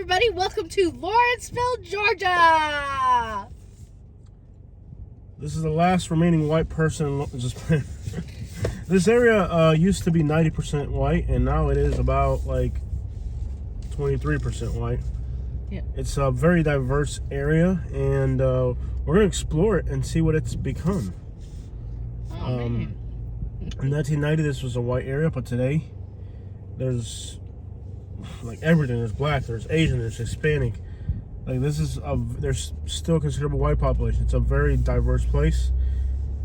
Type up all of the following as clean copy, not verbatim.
everybody. Welcome to Lawrenceville, Georgia. This is the last remaining white person. This area used to be 90% white, and now it is about like 23% white. Yeah. It's a very diverse area, and we're going to explore it and see what it's become. Man. In 1990, this was a white area, but today there's like everything. There's black, there's Asian, there's Hispanic. Like there's still a considerable white population. It's a very diverse place,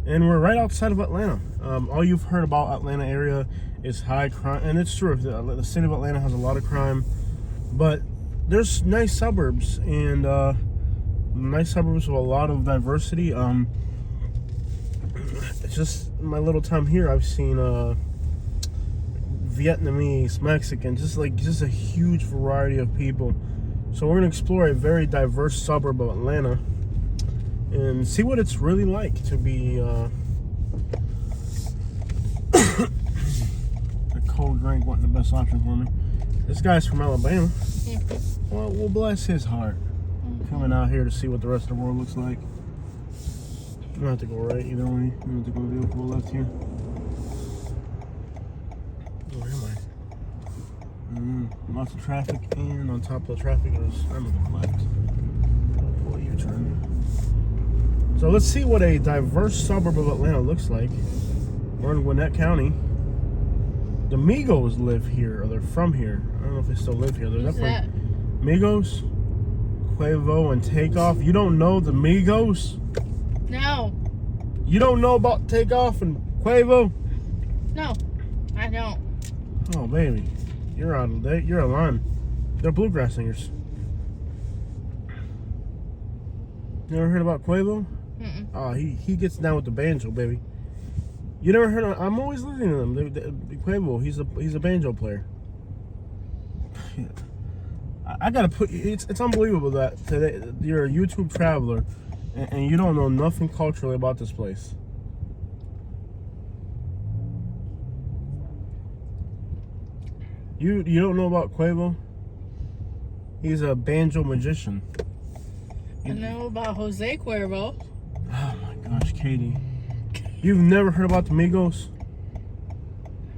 and we're right outside of Atlanta. All you've heard about Atlanta area is high crime, and it's true. The city of Atlanta has a lot of crime, but there's nice suburbs and nice suburbs with a lot of diversity. It's just my little time here, I've seen Vietnamese, Mexican, just a huge variety of people. So we're gonna explore a very diverse suburb of Atlanta and see what it's really like to be a cold drink wasn't the best option for me. This guy's from Alabama. Well, we'll bless his heart. Coming out here to see what the rest of the world looks like. You don't have to go right either way. You don't have to go left here. Where am I? Lots of traffic, and on top of the traffic, I'm going to go left. What are you turning? So let's see what a diverse suburb of Atlanta looks like. We're in Gwinnett County. The Migos live here, or they're from here. I don't know if they still live here. They're definitely Migos, Quavo, and Takeoff. You don't know the Migos? No. You don't know about Takeoff and Quavo? No, I don't. Oh, baby. You're out of date. You're a line. They're bluegrass singers. Never heard about Quavo? Mm-mm. Oh, he gets down with the banjo, baby. You never heard of... I'm always listening to them. Quavo, he's a banjo player. I gotta put... It's unbelievable that today you're a YouTube traveler and you don't know nothing culturally about this place. You don't know about Quavo? He's a banjo magician. I know about Jose Cuervo. Oh my gosh, Katie. You've never heard about the Migos?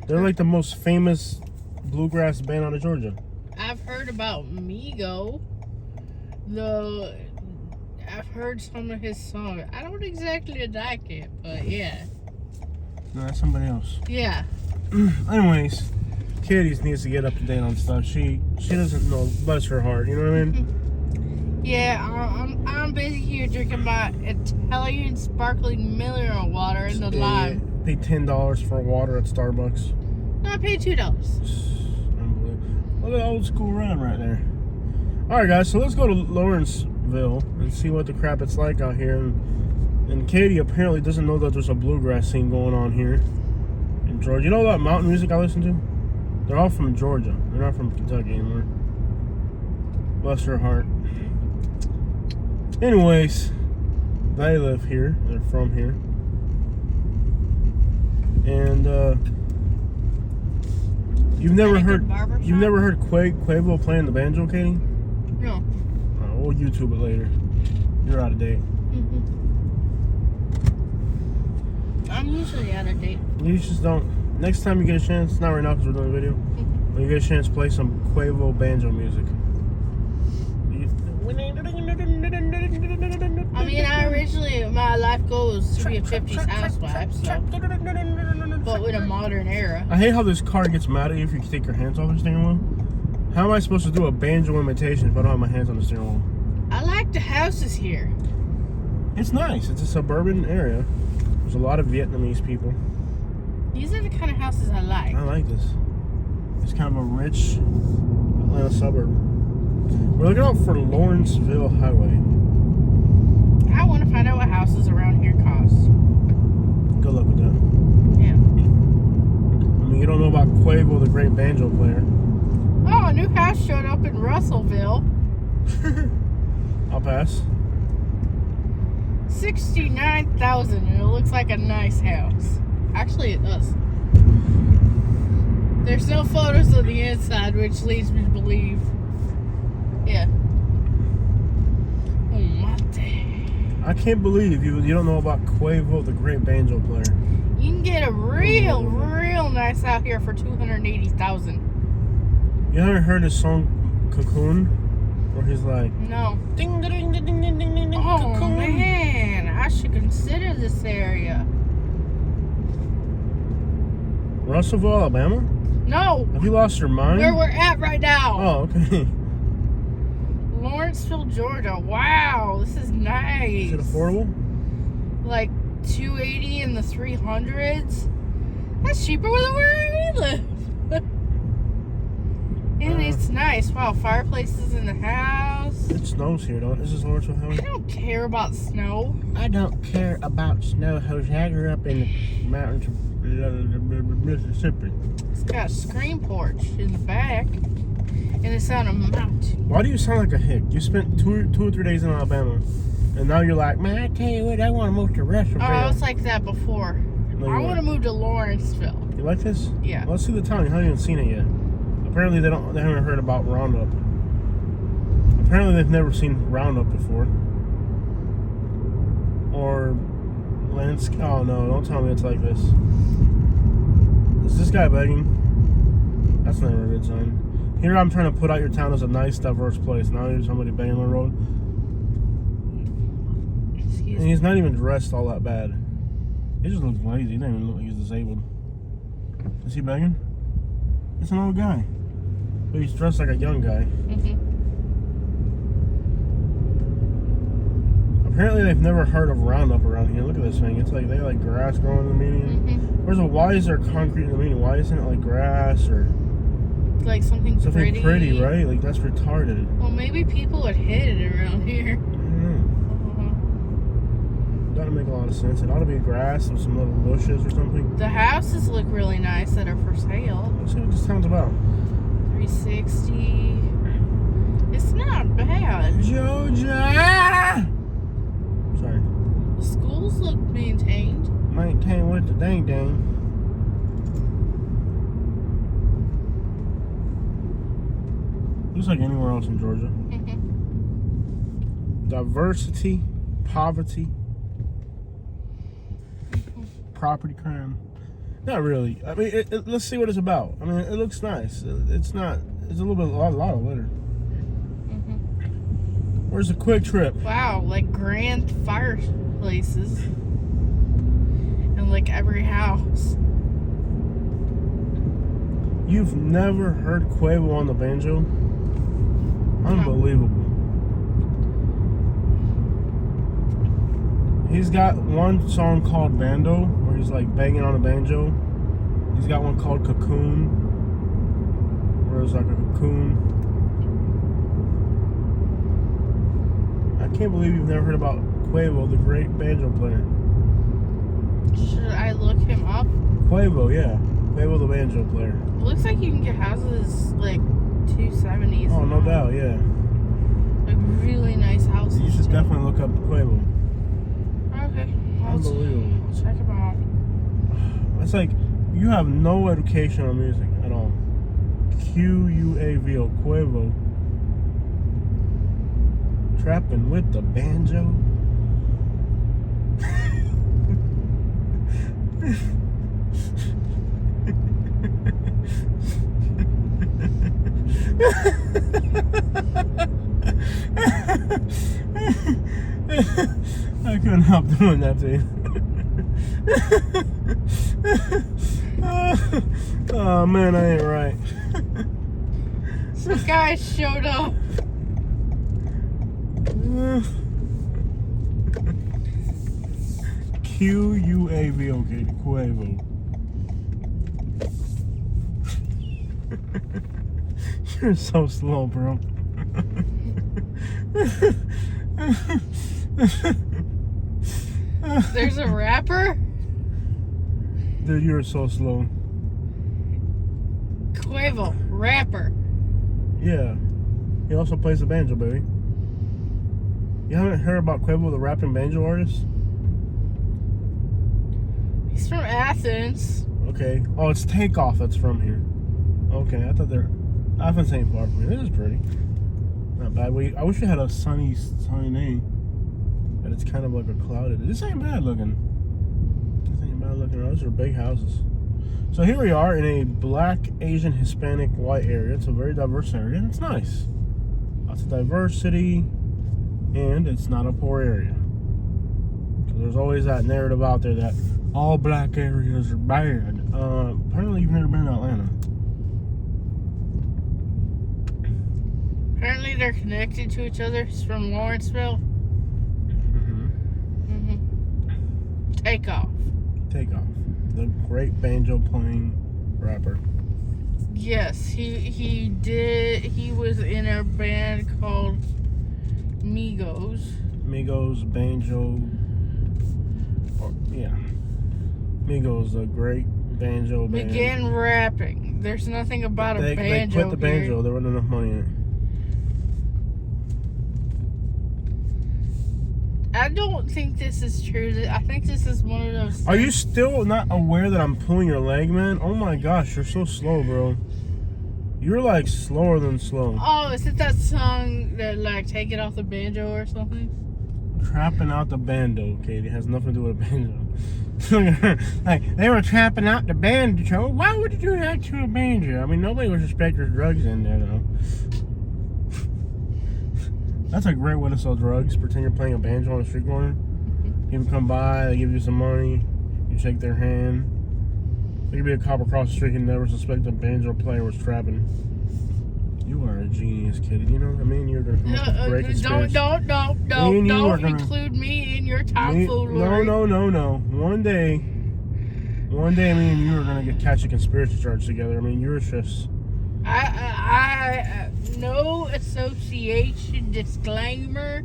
They're like the most famous bluegrass band out of Georgia. I've heard about Migo. I've heard some of his songs. I don't exactly like it, but yeah. No, that's somebody else. Yeah. Anyways, Katie needs to get up to date on stuff. She doesn't know, bless her heart, you know what I mean? Yeah, I'm busy here drinking my Italian sparkling mineral water in the lime. Pay $10 for water at Starbucks. No, I paid $2. Unbelievable. Look at the old school run right there. Alright guys, so let's go to Lawrenceville and see what the crap it's like out here. And Katie apparently doesn't know that there's a bluegrass scene going on here in Georgia. You know that mountain music I listen to? They're all from Georgia. They're not from Kentucky anymore. Bless her heart. Anyways, they live here. They're from here. And you've never heard Quavo playing the banjo, Katie? No. We'll YouTube it later. You're out of date. I'm usually out of date. You just don't. Next time you get a chance, not right now because we're doing a video. When you get a chance, play some Quavo banjo music. I mean, my life goal was to be a 50s housewife, so, but with a modern era. I hate how this car gets mad at you if you take your hands off the steering wheel. How am I supposed to do a banjo imitation if I don't have my hands on the steering wheel? I like the houses here. It's nice. It's a suburban area. There's a lot of Vietnamese people. These are the kind of houses I like. I like this. It's kind of a rich Atlanta suburb. We're looking out for Lawrenceville Highway. I want to find out what houses around here cost. Good luck with that. Yeah. I mean, you don't know about Quavo, the great banjo player. Oh, a new house showed up in Russellville. I'll pass. $69,000, and it looks like a nice house. Actually, it does. There's no photos of the inside, which leads me to believe, yeah, I can't believe you don't know about Quavo, the great banjo player. You can get a real nice out here for $280,000. You haven't heard his song Cocoon? Where he's like, No. ding ding ding ding ding ding ding ding Oh cocoon. man, I should consider this area. Russellville, Alabama? No, Have you lost your mind? where we're at right now. Oh, okay. Lawrenceville, Georgia. Wow, this is nice. Is it affordable? Like 280 in the 300s. That's cheaper than where we live. And it's nice. Wow, fireplaces in the house. It snows here, don't it? This is Lawrenceville I House. don't care about snow. I don't care about snow, Jose. I grew up in the mountains of Mississippi. It's got a screen porch in the back. And it's on a mountain. Why do you sound like a hick? You spent two or 3 days in Alabama, and now you're like, man, I tell you what, I want to move to Russellville. Oh, I was like that before. No, I you want to move to Lawrenceville. You like this? Yeah. Let's see the town. You haven't even seen it yet. Apparently they haven't heard about Roundup. Apparently they've never seen Roundup before. Or landscape. Oh no! Don't tell me it's like this. Is this guy begging? That's never a good sign. Here I'm trying to put out your town as a nice, diverse place. Now there's somebody begging on the road. Excuse And he's not even dressed all that bad. He just looks lazy. He doesn't even look like he's disabled. Is he begging? It's an old guy. But he's dressed like a young guy. Mm-hmm. Apparently they've never heard of Roundup around here. Look at this thing. It's like they like grass growing in the median. Why is there concrete in the median? Why isn't it like grass or Like something pretty, right? Like that's retarded. Well, maybe people would hit it around here. I don't know. That would make a lot of sense. It ought to be grass with some little bushes or something. The houses look really nice that are for sale. Let's see what this town's about. 360. It's not bad. Georgia! Sorry. The schools look maintained. Maintain with the dang dang. Looks like anywhere else in Georgia. Diversity, poverty, property crime. Not really. I mean, let's see what it's about. I mean, it looks nice. It's not. It's a lot of litter. Where's the quick trip? Wow, like grand fireplaces. And like every house. You've never heard Quavo on the banjo? Unbelievable. He's got one song called Bando, where he's like banging on a banjo. He's got one called Cocoon, where it's like a cocoon. I can't believe you've never heard about Quavo, the great banjo player. Should I look him up? Quavo, yeah. Quavo, the banjo player. It looks like you can get houses like 270s. Oh, no doubt, yeah. Like really nice houses. You should too. definitely look up Quavo. Okay. Unbelievable. I'll check him out. It's like you have no education on music at all. Quavo, Quavo. Trapping with the banjo. I couldn't help doing that to you. Oh man, I ain't right. Some guy showed up. Quavo, okay, Quavo. You're so slow, bro. There's a rapper? Dude, you're so slow. Quavo, rapper. Yeah. He also plays the banjo, baby. You haven't heard about Quavo, the rapping banjo artist? He's from Athens. Okay. Oh, it's Takeoff that's from here. Okay, I thought Athens ain't far from here. This is pretty. Not bad. I wish we had a sunny name. And it's kind of like a clouded. This ain't bad looking. Those are big houses. So here we are in a black, Asian, Hispanic, white area. It's a very diverse area, and it's nice. Lots of diversity, and it's not a poor area. So there's always that narrative out there that all black areas are bad. Apparently you've never been to Atlanta. Apparently they're connected to each other. It's from Lawrenceville. Takeoff. The great banjo playing rapper. Yes, he did. He was in a band called Migos. Migos, banjo. Migos, a great banjo band. Began rapping. There's nothing about a banjo. They quit the banjo. Here. There wasn't enough money in it. I don't think this is true. I think this is one of those things. Are you still not aware that I'm pulling your leg, man? Oh my gosh, you're so slow, bro. You're like slower than slow. Oh, is it that song that like Take It Off the Banjo or something? Trapping out the bando, Katie. It has nothing to do with a banjo. Like, they were trapping out the banjo. Why would you do that to a banjo? I mean, nobody would suspect there's drugs in there, though. That's a great way to sell drugs. Pretend you're playing a banjo on a street corner. People come by, they give you some money. You shake their hand. There could be a cop across the street and never suspect a banjo player was trapping. You are a genius, kid. You know what I mean? You're going to come up with great conspiracy. Don't include me in your tomfoolery. No. One day, me and you are going to catch a conspiracy charge together. I mean, you're just... no association disclaimer.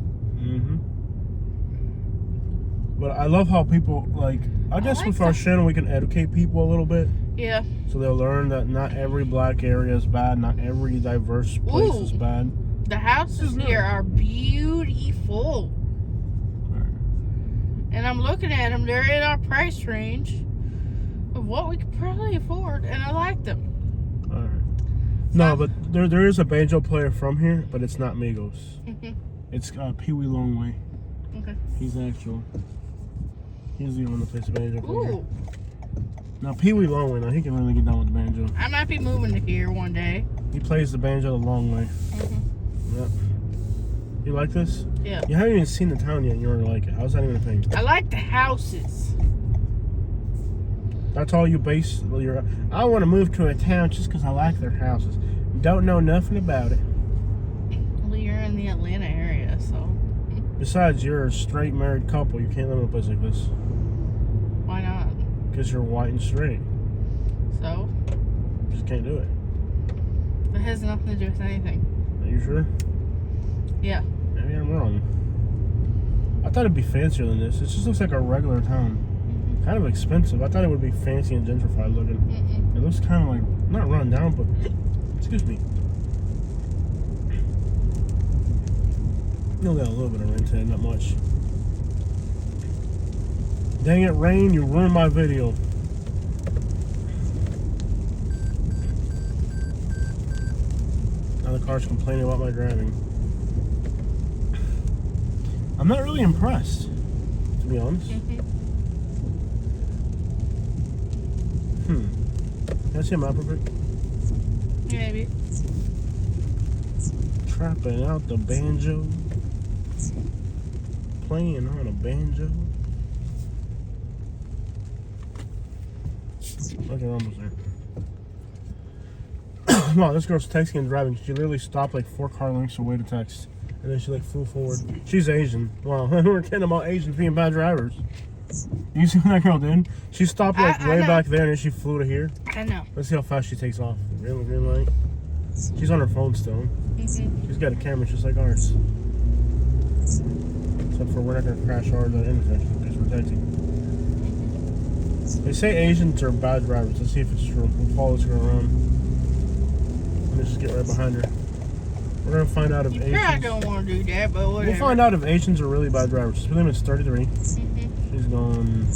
But I love how people, like, I guess with our channel we can educate people a little bit. Yeah. So they'll learn that not every black area is bad, not every diverse place is bad. The houses here are beautiful. Right. And I'm looking at them, they're in our price range of what we could probably afford, and I like them. Alright. No, but there is a banjo player from here, but it's not Migos. It's Pee Wee Longway. Okay. He's actual. He's the one that plays the banjo player. Ooh. Now Pee Wee Longway, now he can really get down with the banjo. I might be moving to here one day. He plays the banjo the long way. Yep. You like this? Yeah. You haven't even seen the town yet and you already like it. How's that even a thing? I like the houses. That's all you base your... I want to move to a town just because I like their houses. Don't know nothing about it. Well, you're in the Atlanta area, so... Besides, you're a straight married couple. You can't live in a place like this. Why not? Because you're white and straight. So? You just can't do it. It has nothing to do with anything. Are you sure? Yeah. Maybe I'm wrong. I thought it'd be fancier than this. It just looks like a regular town. Kind of expensive. I thought it would be fancy and gentrified looking. It looks kind of like, not run down, but, excuse me. You only got a little bit of rain today, not much. Dang it, rain, you ruined my video. Now the car's complaining about my driving. I'm not really impressed, to be honest. Can I see a map real quick? Maybe. Trapping out the banjo. Playing on a banjo. Okay, we're almost there. Wow, this girl's texting and driving. She literally stopped like 4 car lengths away to text. And then she like flew forward. She's Asian. Wow, we're kidding about Asians being bad drivers. You see what that girl did? She stopped like way back there and then she flew to here. I know. Let's see how fast she takes off. Green light. She's on her phone still. She's got a camera just like ours. Except for we're not going to crash hard at intersections because we're texting. They say Asians are bad drivers. Let's see if it's true. We'll follow this girl around. Let's just get right behind her. We're going to find out if Asians... I don't want to do that, but whatever. We'll find out if Asians are really bad drivers. Speed limit's 33. She's going...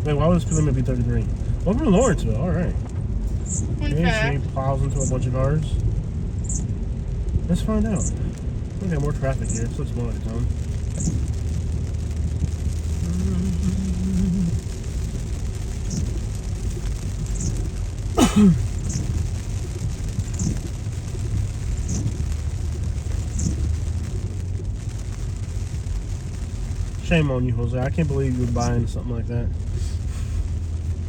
Wait, why would the speed limit be 33? Welcome to Lawrenceville. Alright. Okay, she plows into a bunch of cars. Let's find out. We got more traffic here. It looks more like a town. Shame on you, Jose. I can't believe you're buying something like that.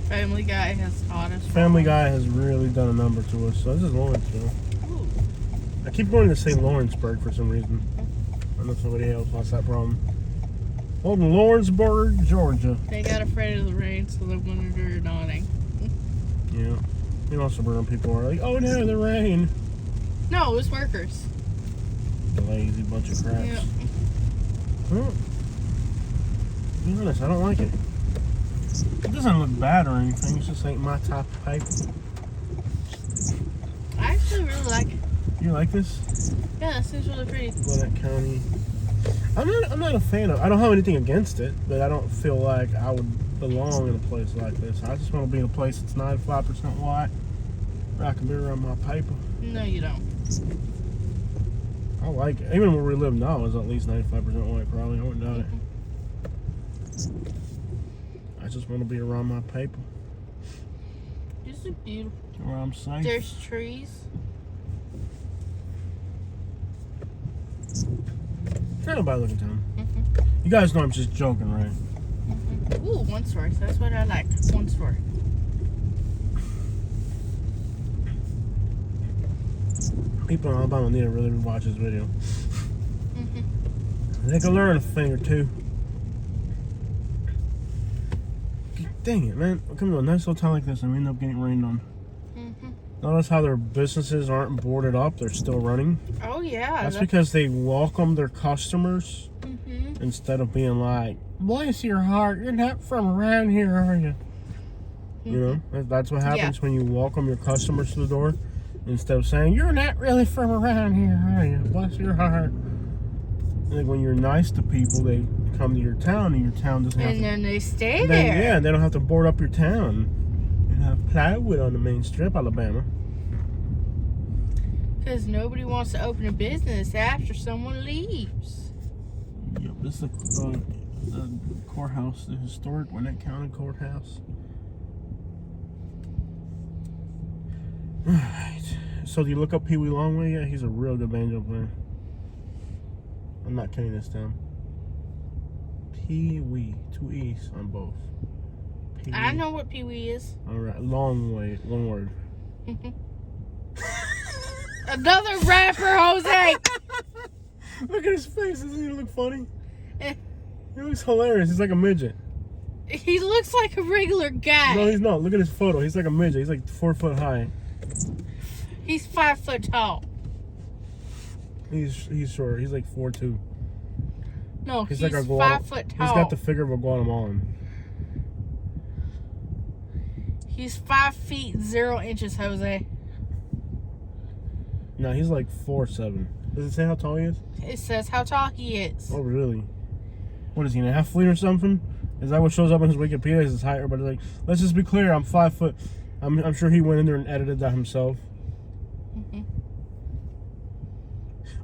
Family Guy has taught us. Family Guy has really done a number to us. So this is Lawrenceville. Ooh. I keep wanting to say Lawrenceburg for some reason. I know somebody else has that problem. Old Lawrenceburg, Georgia. They got afraid of the rain, so they wanted to do nodding. Yeah. You know, suburban people are like, oh no, the rain. No, it was workers. The lazy bunch of craps. Yeah. Well, to be honest, I don't like it. It doesn't look bad or anything. It's just ain't my type of pipe. I actually really like it. You like this? Yeah, it seems really pretty. Gwinnett County. I'm not a fan of. I don't have anything against it, but I don't feel like I would belong in a place like this. I just want to be in a place that's 95% white, where I can be around my paper. No, you don't. I like it. Even where we live now is at least 95% white. Probably, I wouldn't doubt it. I just want to be around my paper. This is beautiful. Where I'm safe. There's trees. Not a bad looking town. You guys know I'm just joking, right? Ooh, one story. That's what I like. One story. People in Alabama need to really watch this video. They can learn a thing or two. Dang it, man. We come to a nice little town like this and we end up getting rained on. Notice how their businesses aren't boarded up. They're still running. Oh, yeah. That's because they welcome their customers instead of being like, bless your heart, you're not from around here, are you? You know, that's what happens when you welcome your customers to the door. Instead of saying, you're not really from around here, are you? Bless your heart. Like when you're nice to people, they come to your town and your town doesn't have and to... then they stay there. Yeah, they don't have to board up your town. And have plywood on the main strip, Alabama. Because nobody wants to open a business after someone leaves. Yep, this is the courthouse, the historic Gwinnett County Courthouse. Alright. So do you look up Pee Wee Longway? Yeah, he's a real good banjo player. I'm not kidding this time. Pee Wee. 2 E's on both. Pee-wee. I know what Pee Wee is. Alright, Longway. One word. Another rapper, Jose! Look at his face. Doesn't he look funny? He looks hilarious. He's like a midget. He looks like a regular guy. No, he's not. Look at his photo. He's like a midget. He's like 4 foot high. He's 5 foot tall. He's short. He's like 4'2". No, he's like a 5 foot tall. He's got the figure of a Guatemalan. He's 5 feet 0 inches, Jose. No, he's like 4'7". Does it say how tall he is? It says how tall he is. Oh, really? What is he, an athlete or something? Is that what shows up on his Wikipedia? Is his height? Everybody's like, let's just be clear, I'm 5 foot. I'm sure he went in there and edited that himself.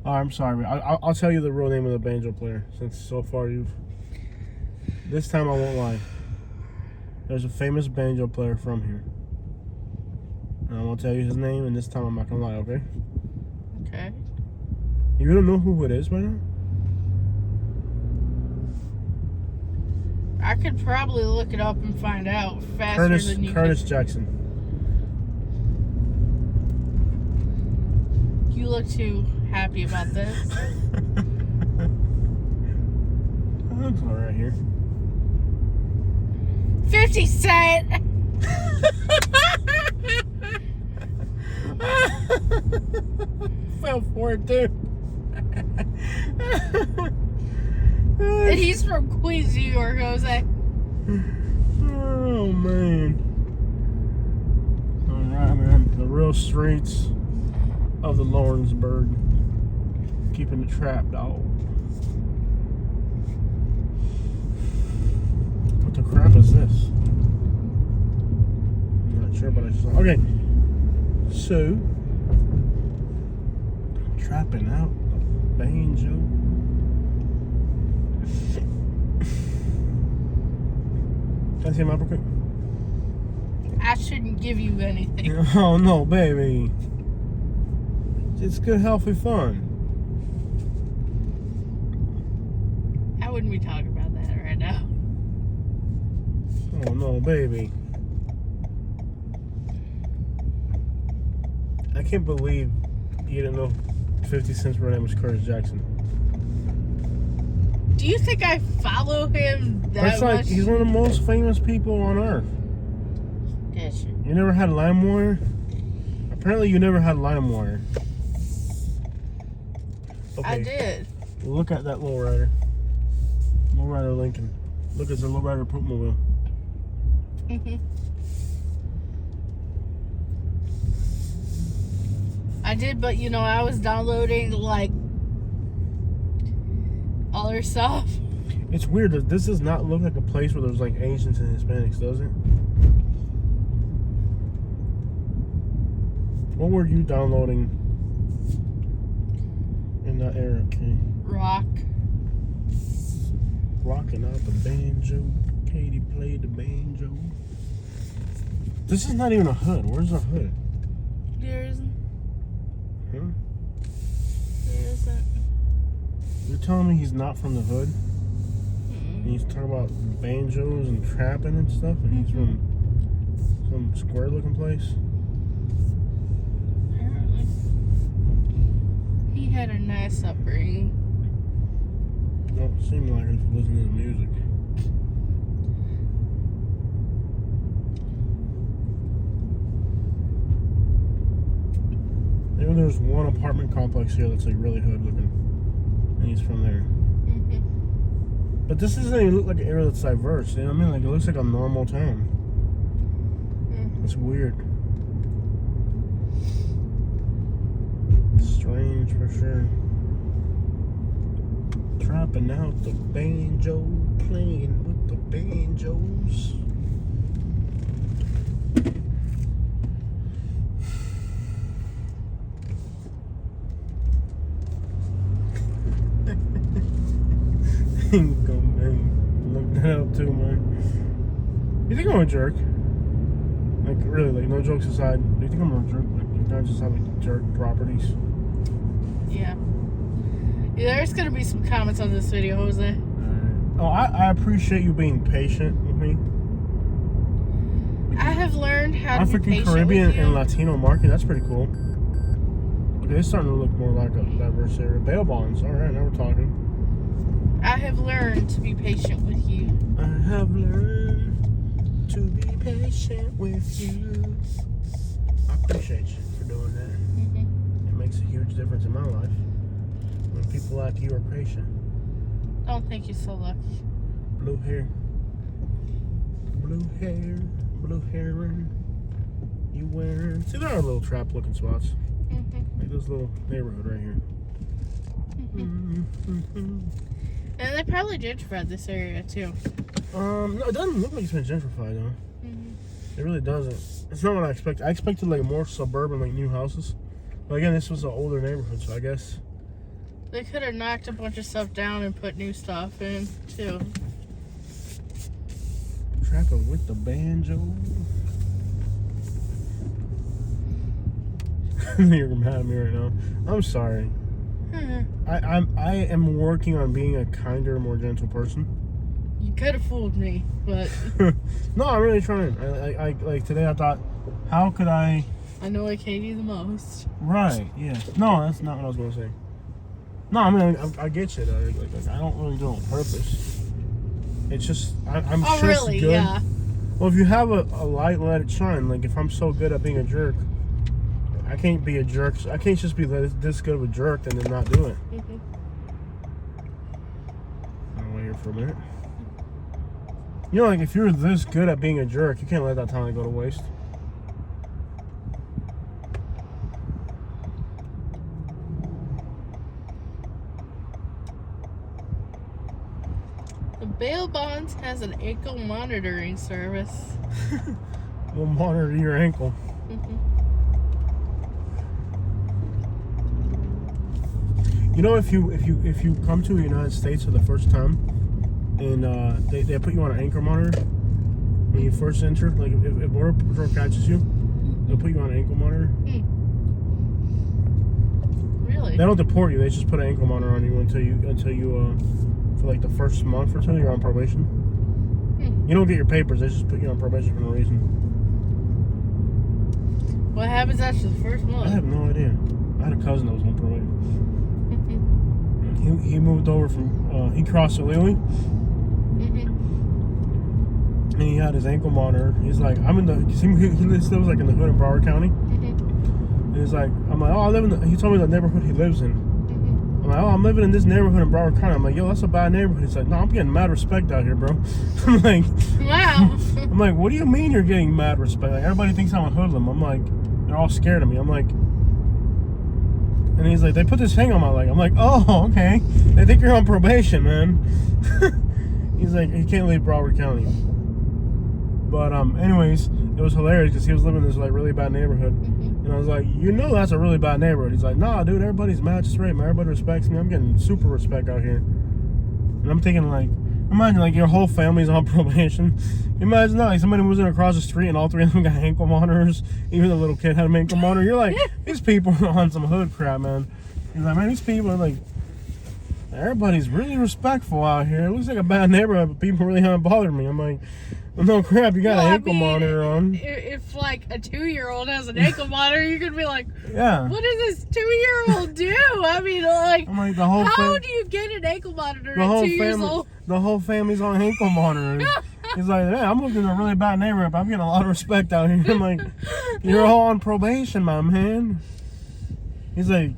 Oh, I'm sorry. I'll tell you the real name of the banjo player, since so far you've... This time I won't lie. There's a famous banjo player from here. And I'm going to tell you his name, and this time I'm not going to lie, okay? Okay. You don't know who it is by now? I could probably look it up and find out faster than you Curtis could. Jackson. You look too happy about this. Looks all right here. 50 Cent! Fell for it, too. And he's from Queens, New York, Jose. Oh, man. All right, man. The real streets of the Lawrenceburg. Keeping the trap, dog. What the crap is this? I'm not sure, but I just... Okay. So... Trapping out the banjo. Can I see a map real quick? I that shouldn't give you anything. Oh no, baby. It's good, healthy fun. I wouldn't be talking about that right now. Oh no, baby. I can't believe you didn't know 50 Cent's real name was Curtis Jackson. Do you think I follow him that much? He's one of the most famous people on earth. Yes. You never had LimeWire? Apparently you never had LimeWire. Okay. I did. Look at that lowrider. Lowrider Lincoln. Look, it's a lowrider Poopmobile. I did, but you know, I was downloading like all her stuff. It's weird. This does not look like a place where there's like Asians and Hispanics, does it? What were you downloading in that era, okay? Rock. Rocking out the banjo. Katie played the banjo. This is not even a hood. Where's the hood? There isn't. Huh? There isn't. You're telling me he's not from the hood? And he's talking about banjos and trapping and stuff, and he's from some square looking place? Apparently. He had a nice upbringing. Don't seem like it if you listen to the music. Maybe there's one apartment complex here that's like really hood looking, and he's from there. But this doesn't even look like an area that's diverse. You know what I mean? Like it looks like a normal town. It's weird. Strange for sure. Trapping out the banjo, playing with the banjos. Go, man. Look that up too, man. You think I'm a jerk? Like, really, like, no jokes aside, do you think I'm a jerk? Like, you guys just have, like, jerk properties? Yeah. There's gonna be some comments on this video, Jose. Oh, I appreciate you being patient with me. I have learned how to be African, patient Caribbean, with you. and Latino market, that's pretty cool. Okay, it's starting to look more like a diverse area. Bail bonds, alright, now we're talking. I have learned to be patient with you. I have learned to be patient with you. I appreciate you for doing that. It makes a huge difference in my life when people like you are patient. Don't think you're so lucky. Blue hair. Blue hair. Blue hair. You wearing. See, there are little trap looking spots. Like this little neighborhood right here. And they probably gentrified this area too. No, it doesn't look like it's been gentrified though. It really doesn't. It's not what I expected. I expected like more suburban, like new houses. But again, this was an older neighborhood, so I guess they could have knocked a bunch of stuff down and put new stuff in too. Trapping with the banjo. You're mad at me right now. I'm sorry. I am working on being a kinder, more gentle person. You could have fooled me, but no, I'm really trying. I like today. I thought, how could I annoy Katie the most? Right? Yeah. No, that's not what I was gonna say. No, I mean I get you. Like, I don't really do it on purpose. It's just I'm Oh, just really? good. Yeah. Well, if you have a light, let it shine. Like if I'm so good at being a jerk, I can't be a jerk. I can't just be this good of a jerk and then not do it. I'll wait here for a minute. You know, like if you're this good at being a jerk, you can't let that talent go to waste. The bail bonds has an ankle monitoring service. We'll monitor your ankle. You know, if you come to the United States for the first time, and they put you on an ankle monitor, when you first enter. Like if Border Patrol catches you, they'll put you on an ankle monitor. Really? They don't deport you. They just put an ankle monitor on you until you for like the first month or two you're on probation. You don't get your papers. They just put you on probation for no reason. What happens after the first month? I have no idea. I had a cousin that was on probation. He moved over from he crossed illegally. And he had his ankle monitor. He's like, I'm in the. He lives like in the hood of Broward County. And he's like, I'm like, oh, I live in the. He told me the neighborhood he lives in. I'm like, oh, I'm living in this neighborhood in Broward County. I'm like, yo, that's a bad neighborhood. He's like, no, I'm getting mad respect out here, bro. I'm like, wow. I'm like, what do you mean you're getting mad respect? Like everybody thinks I'm a hoodlum. I'm like, they're all scared of me. I'm like, and he's like, they put this thing on my leg. I'm like, oh, okay. They think you're on probation, man. He's like, he can't leave Broward County. But anyways, it was hilarious because he was living in this like really bad neighborhood, and I was like, you know, that's a really bad neighborhood. He's like, nah, dude, everybody's mad straight, man. Everybody respects me. I'm getting super respect out here. And I'm thinking like, imagine like your whole family's on probation. Imagine that, like somebody moves in across the street and all three of them got ankle monitors. Even the little kid had an ankle monitor. You're like, these people are on some hood crap, man. He's like, man, these people are like, everybody's really respectful out here. It looks like a bad neighborhood, but people really haven't bothered me. I'm like, well, no crap, you got an ankle monitor on. If like a 2-year-old has an ankle monitor, you're gonna be like, yeah, what does this 2-year-old do? I mean, like, I'm like the whole how do you get an ankle monitor at 2 years old? The whole family's on ankle monitors. He's like, hey, I'm living in a really bad neighborhood, but I'm getting a lot of respect out here. I'm like, you're all on probation, my man. He's like,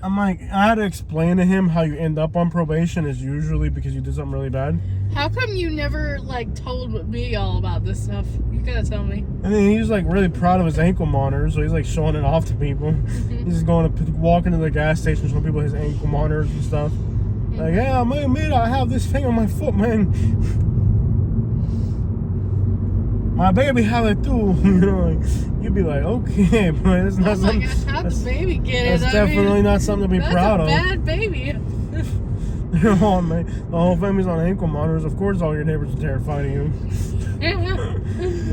I'm like, I had to explain to him how you end up on probation is usually because you did something really bad. How come you never like told me all about this stuff? You gotta tell me. And then he's like really proud of his ankle monitor, so he's like showing it off to people. He's just going to walk into the gas station, showing people his ankle monitors and stuff. Like, yeah, man, I have this thing on my foot, man. My baby have it too. You know, like, you'd be like, okay, but it's not something. Gosh, how'd the baby get it? That's definitely not something to be proud of. That's a bad baby. Oh, man. The whole family's on ankle monitors. Of course, all your neighbors are terrified of you.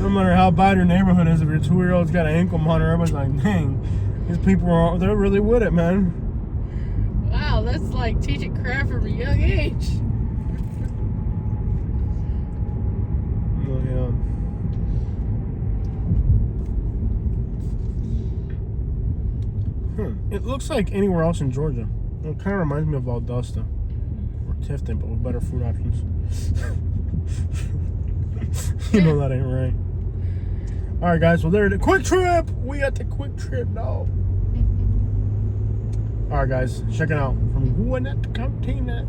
No matter how bad your neighborhood is, if your 2-year-old's got an ankle monitor, everybody's like, dang, these people they're really with it, man. Wow, that's like teaching crap from a young age. Oh, yeah. It looks like anywhere else in Georgia. It kind of reminds me of Valdosta or Tifton, but with better food options. You know that ain't right. All right, guys. Well, there's the quick trip. We got the quick trip now. All right, guys. Check it out from Gwinnett County Net.